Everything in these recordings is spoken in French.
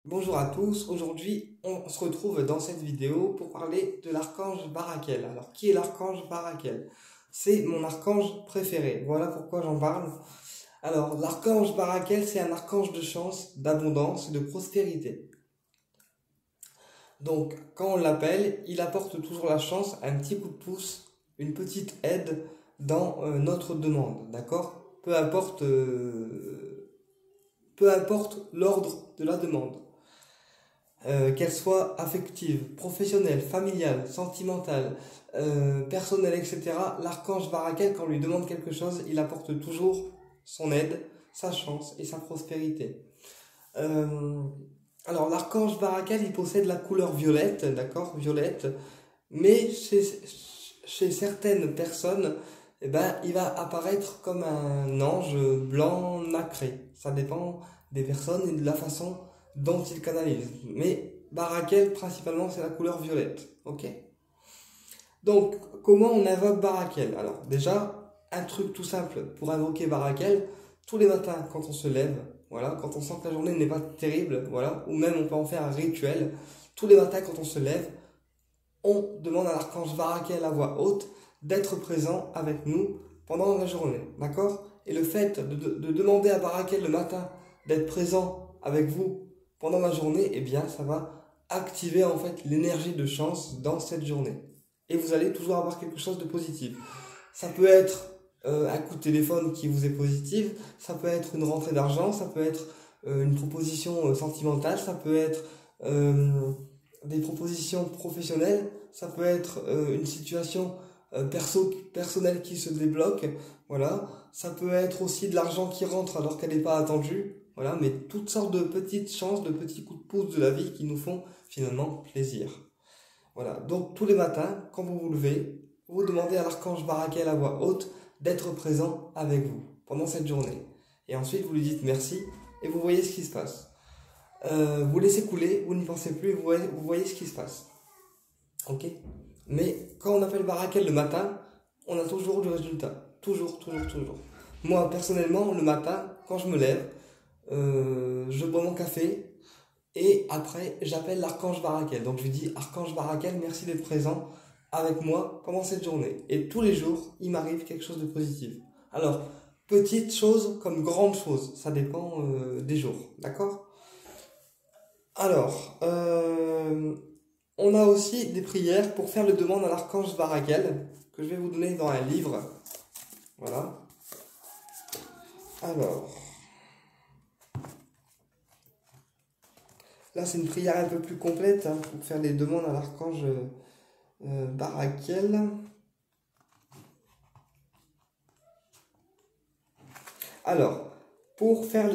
Bonjour à tous, aujourd'hui on se retrouve dans cette vidéo pour parler de l'archange Barakel. Alors qui est l'archange Barakel? C'est mon archange préféré, voilà pourquoi j'en parle. Alors l'archange Barakel, c'est un archange de chance, d'abondance et de prospérité. Donc quand on l'appelle, il apporte toujours la chance, un petit coup de pouce, une petite aide dans notre demande, d'accord? Peu importe l'ordre de la demande. Qu'elle soit affective, professionnelle, familiale, sentimentale, personnelle, etc. L'archange Barakel, quand on lui demande quelque chose, il apporte toujours son aide, sa chance et sa prospérité. Alors l'archange Barakel, il possède la couleur violette, d'accord, violette, mais chez certaines personnes, eh ben, il va apparaître comme un ange blanc nacré. Ça dépend des personnes et de la façon dont il canalise. Mais Barakel, principalement, c'est la couleur violette. Ok? Donc, comment on invoque Barakel? Alors, déjà, un truc tout simple pour invoquer Barakel, tous les matins quand on se lève, voilà, quand on sent que la journée n'est pas terrible, voilà, ou même on peut en faire un rituel, tous les matins quand on se lève, on demande à l'archange Barakel à voix haute d'être présent avec nous pendant la journée, d'accord? Et le fait de demander à Barakel le matin d'être présent avec vous pendant la journée, eh bien, ça va activer en fait l'énergie de chance dans cette journée. Et vous allez toujours avoir quelque chose de positif. Ça peut être un coup de téléphone qui vous est positif, ça peut être une rentrée d'argent, ça peut être une proposition sentimentale, ça peut être des propositions professionnelles, ça peut être une situation personnelle qui se débloque, voilà. Ça peut être aussi de l'argent qui rentre alors qu'elle n'est pas attendue, voilà. Mais toutes sortes de petites chances, de petits coups de pouce de la vie qui nous font finalement plaisir. Voilà. Donc tous les matins, quand vous vous levez, vous demandez à l'archange Barakel à voix haute d'être présent avec vous pendant cette journée. Et ensuite vous lui dites merci et vous voyez ce qui se passe. Vous laissez couler, vous n'y pensez plus, vous voyez ce qui se passe. Ok? Mais quand on appelle Barakel le matin, on a toujours du résultat. Toujours, toujours, toujours. Moi, personnellement, le matin, quand je me lève, je bois mon café et après, j'appelle l'archange Barakel. Donc, je lui dis, archange Barakel, merci d'être présent avec moi pendant cette journée. Et tous les jours, il m'arrive quelque chose de positif. Alors, petite chose comme grande chose, ça dépend des jours. D'accord? Alors, on a aussi des prières pour faire les demandes à l'archange Barakel, que je vais vous donner dans un livre. Voilà. Alors, là c'est une prière un peu plus complète hein, pour faire les demandes à l'archange Barakel. Alors, pour faire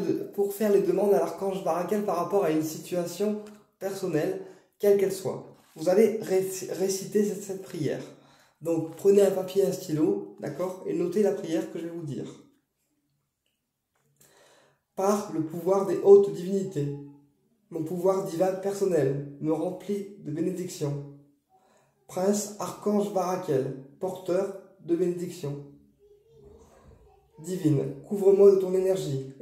les demandes à l'archange Barakel par rapport à une situation personnelle, quelle qu'elle soit, vous allez réciter cette prière. Donc, prenez un papier et un stylo, d'accord, et notez la prière que je vais vous dire. Par le pouvoir des hautes divinités, mon pouvoir divin personnel me remplit de bénédictions. Prince Archange Barakel, porteur de bénédictions divines, couvre-moi de ton énergie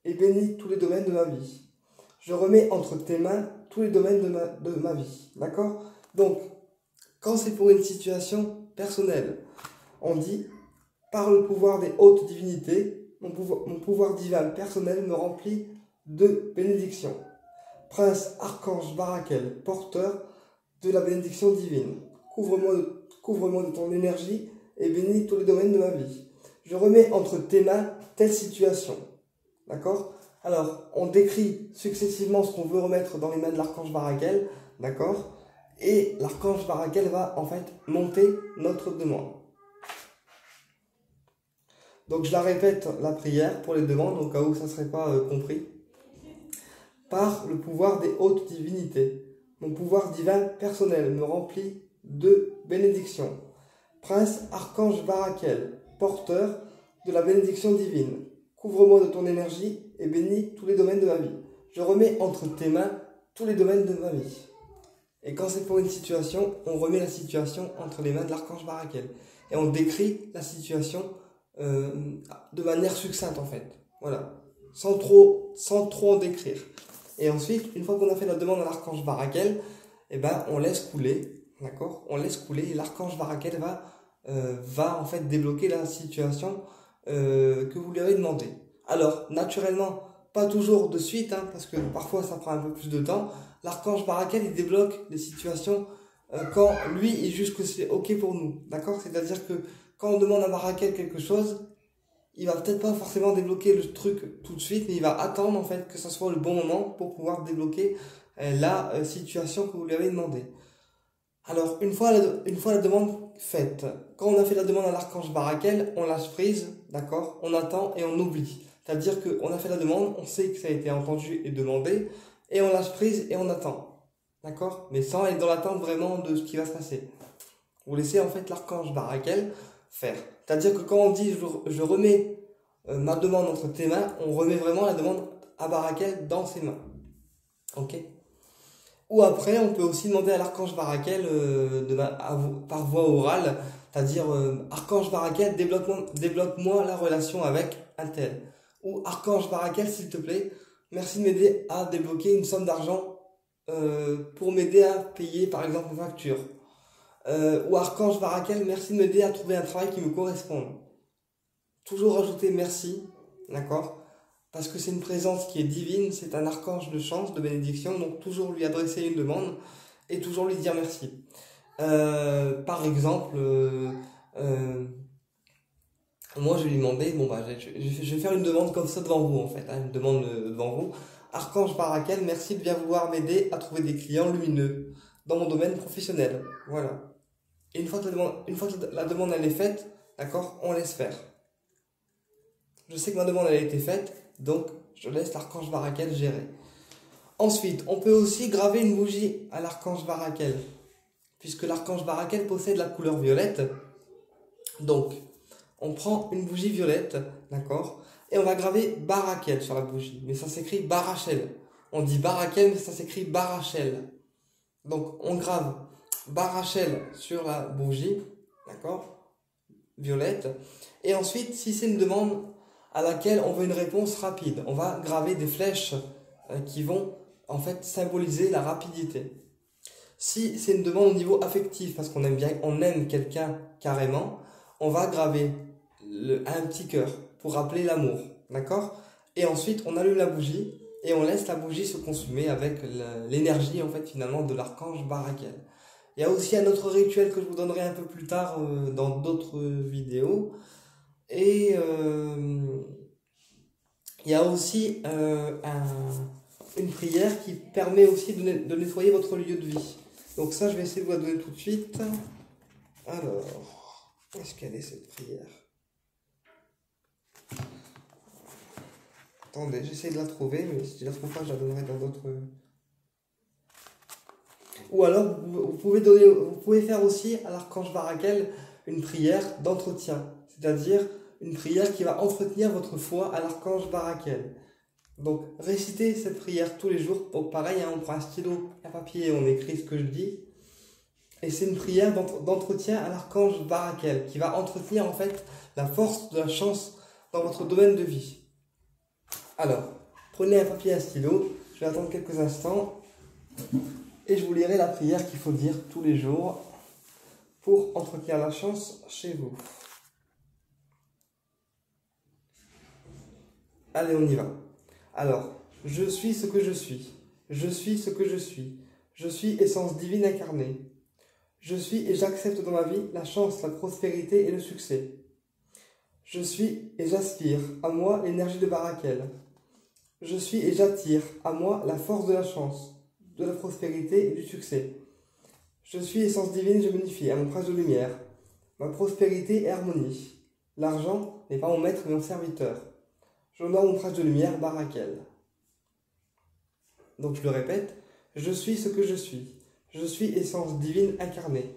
et bénis tous les domaines de ma vie. Je remets entre tes mains tous les domaines de ma vie. D'accord? Donc, quand c'est pour une situation personnelle, on dit, par le pouvoir des hautes divinités, mon pouvoir divin personnel me remplit de bénédictions. Prince Archange Barakel, porteur de la bénédiction divine, couvre-moi de ton énergie et bénis tous les domaines de ma vie. Je remets entre tes mains telle situation. D'accord? Alors, on décrit successivement ce qu'on veut remettre dans les mains de l'archange Barakel. D'accord? Et l'archange Barakel va en fait monter notre demande. Donc, je la répète, la prière pour les demandes, au cas où ça ne serait pas compris. Par le pouvoir des hautes divinités, mon pouvoir divin personnel me remplit de bénédictions. Prince Archange Barakel, porteur de la bénédiction divine, couvre-moi de ton énergie et bénis tous les domaines de ma vie. Je remets entre tes mains tous les domaines de ma vie. Et quand c'est pour une situation, on remet la situation entre les mains de l'archange Barakel. Et on décrit la situation de manière succincte en fait. Voilà. Sans trop en décrire. Et ensuite, une fois qu'on a fait la demande à l'archange Barakel, eh ben, on laisse couler, d'accord? On laisse couler et l'archange Barakel va en fait débloquer la situation que vous lui avez demandé. Alors, naturellement, pas toujours de suite, hein, parce que parfois ça prend un peu plus de temps. L'archange Barakel, il débloque les situations quand lui, il juge que c'est OK pour nous, d'accord? C'est-à-dire que quand on demande à Barakel quelque chose, il va peut-être pas forcément débloquer le truc tout de suite, mais il va attendre en fait que ce soit le bon moment pour pouvoir débloquer la situation que vous lui avez demandé. Alors, une fois la demande faite, quand on a fait la demande à l'archange Barakel, on lâche prise, d'accord? On attend et on oublie. C'est-à-dire qu'on a fait la demande, on sait que ça a été entendu et demandé, et on lâche prise et on attend. D'accord? Mais sans être dans l'attente vraiment de ce qui va se passer. Vous laissez en fait l'archange Barakel faire. C'est-à-dire que quand on dit je remets ma demande entre tes mains, on remet vraiment la demande à Barakel dans ses mains. Ok? Ou après, on peut aussi demander à l'archange Barakel par voie orale, c'est-à-dire archange Barakel, débloque-moi la relation avec un tel. Ou archange Barakel, s'il te plaît, merci de m'aider à débloquer une somme d'argent pour m'aider à payer par exemple une facture. Ou archange Barakel, merci de m'aider à trouver un travail qui me corresponde. Toujours rajouter merci, d'accord? Parce que c'est une présence qui est divine, c'est un archange de chance, de bénédiction, donc toujours lui adresser une demande et toujours lui dire merci. Par exemple, moi je vais lui demander, bon bah je vais faire une demande comme ça devant vous en fait, hein, une demande devant vous. Archange Barakel, merci de bien vouloir m'aider à trouver des clients lumineux dans mon domaine professionnel. Voilà. Et une fois que la demande elle est faite, d'accord, on laisse faire. Je sais que ma demande elle a été faite, donc je laisse l'archange Barakel gérer. Ensuite, on peut aussi graver une bougie à l'archange Barakel, puisque l'archange Barakel possède la couleur violette. Donc, on prend une bougie violette, d'accord, et on va graver Barakel sur la bougie, mais ça s'écrit Barachel. On dit Barakel, mais ça s'écrit Barachel. Donc, on grave Barachel sur la bougie, d'accord, violette. Et ensuite, si c'est une demande à laquelle on veut une réponse rapide, on va graver des flèches qui vont en fait symboliser la rapidité. Si c'est une demande au niveau affectif, parce qu'on aime bien, on aime quelqu'un carrément, on va graver un petit cœur pour rappeler l'amour, d'accord? Et ensuite, on allume la bougie et on laisse la bougie se consumer avec l'énergie en fait finalement de l'archange Barakel. Il y a aussi un autre rituel que je vous donnerai un peu plus tard dans d'autres vidéos. Et il y a aussi une prière qui permet aussi de nettoyer votre lieu de vie. Donc ça, je vais essayer de vous la donner tout de suite. Alors, où est-ce qu'elle est cette prière? Attendez, j'essaie de la trouver, mais si je la trouve pas, je la donnerai dans d'autres... Ou alors, vous pouvez faire aussi à l'archange Barakel une prière d'entretien. C'est-à-dire une prière qui va entretenir votre foi à l'archange Barakel. Donc, récitez cette prière tous les jours. Donc, pareil, hein, on prend un stylo, un papier et on écrit ce que je dis. Et c'est une prière d'entretien à l'archange Barakel qui va entretenir en fait la force de la chance dans votre domaine de vie. Alors, prenez un papier et un stylo. Je vais attendre quelques instants. Et je vous lirai la prière qu'il faut dire tous les jours pour entretenir la chance chez vous. Allez, on y va. Alors, je suis ce que je suis. Je suis ce que je suis. Je suis essence divine incarnée. Je suis et j'accepte dans ma vie la chance, la prospérité et le succès. Je suis et j'aspire à moi l'énergie de Barakel. Je suis et j'attire à moi la force de la chance, de la prospérité et du succès. Je suis essence divine et je m'unifie à mon prince de lumière. Ma prospérité est harmonie. L'argent n'est pas mon maître mais mon serviteur. J'honore mon prince de lumière, Barakel. Donc je le répète, je suis ce que je suis. Je suis essence divine incarnée.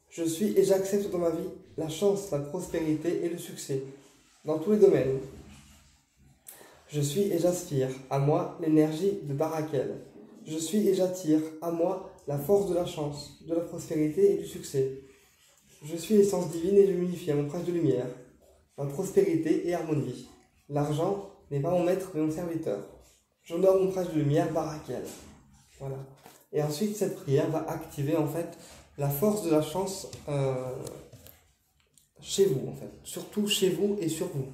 Je suis et j'accepte dans ma vie la chance, la prospérité et le succès, dans tous les domaines. Je suis et j'aspire à moi l'énergie de Barakel. Je suis et j'attire à moi la force de la chance, de la prospérité et du succès. Je suis essence divine et je m'unifie à mon prince de lumière. Ma prospérité et harmonie. L'argent n'est pas mon maître mais mon serviteur. j'honore mon prêtre de lumière, Barakel. Voilà. Et ensuite, cette prière va activer en fait la force de la chance chez vous, en fait. Surtout chez vous et sur vous.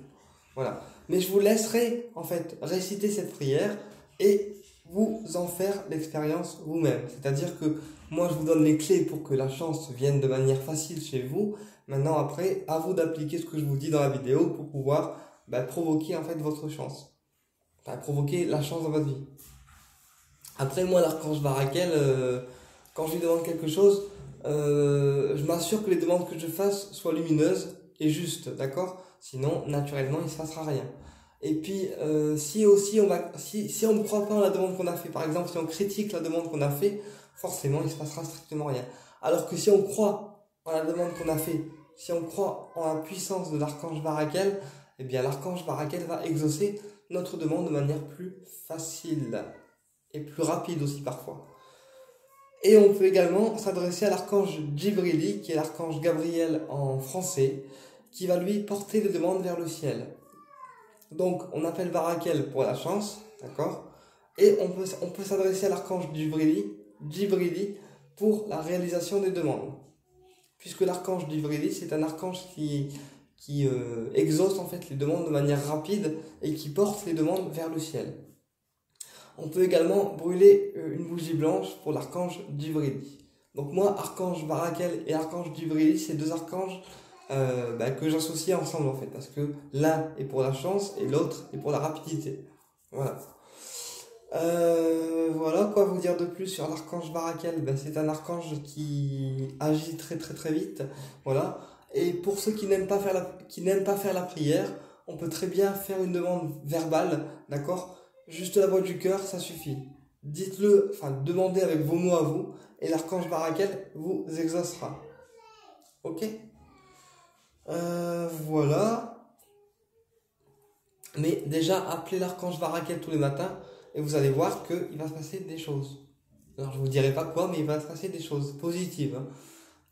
Voilà. Mais je vous laisserai en fait réciter cette prière et vous en faire l'expérience vous-même. C'est-à-dire que moi, je vous donne les clés pour que la chance vienne de manière facile chez vous. Maintenant, après, à vous d'appliquer ce que je vous dis dans la vidéo pour pouvoir provoquer en fait votre chance. Enfin, provoquer la chance dans votre vie. Après, moi, l'archange Barakel, quand je lui demande quelque chose, je m'assure que les demandes que je fasse soient lumineuses et justes, d'accord? Sinon, naturellement, il ne se passera rien. Et puis, si on ne croit pas en la demande qu'on a fait, par exemple, si on critique la demande qu'on a fait, forcément, il ne se passera strictement rien. Alors que si on croit en la demande qu'on a fait, si on croit en la puissance de l'archange Barakel, eh bien, l'archange Barakel va exaucer notre demande de manière plus facile et plus rapide aussi parfois. Et on peut également s'adresser à l'archange Djibrili, qui est l'archange Gabriel en français, qui va lui porter les demandes vers le ciel. Donc, on appelle Barakel pour la chance, d'accord? Et on peut s'adresser à l'archange Djibrili pour la réalisation des demandes. Puisque l'archange Djibrili, c'est un archange qui exauce en fait les demandes de manière rapide et qui porte les demandes vers le ciel. On peut également brûler une bougie blanche pour l'archange Djibrili. Donc moi, archange Barakel et archange Djibrili, c'est deux archanges que j'associe ensemble en fait, parce que l'un est pour la chance et l'autre est pour la rapidité. Voilà. Voilà, quoi vous dire de plus sur l'archange Barakel? C'est un archange qui agit très très très vite. Voilà. Et pour ceux qui n'aiment pas faire la prière, on peut très bien faire une demande verbale, d'accord? Juste la voix du cœur, ça suffit. Dites-le, enfin demandez avec vos mots à vous, et l'archange Barakel vous exaucera. Ok? Voilà. Mais déjà, appelez l'archange Barakel tous les matins, et vous allez voir qu'il va se passer des choses. Alors je vous dirai pas quoi, mais il va se passer des choses positives.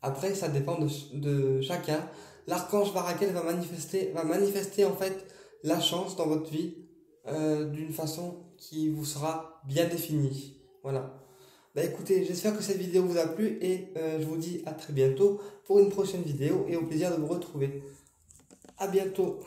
Après, ça dépend de chacun. L'archange Barakel va manifester en fait la chance dans votre vie d'une façon qui vous sera bien définie. Voilà. Écoutez, j'espère que cette vidéo vous a plu et je vous dis à très bientôt pour une prochaine vidéo et au plaisir de vous retrouver. À bientôt.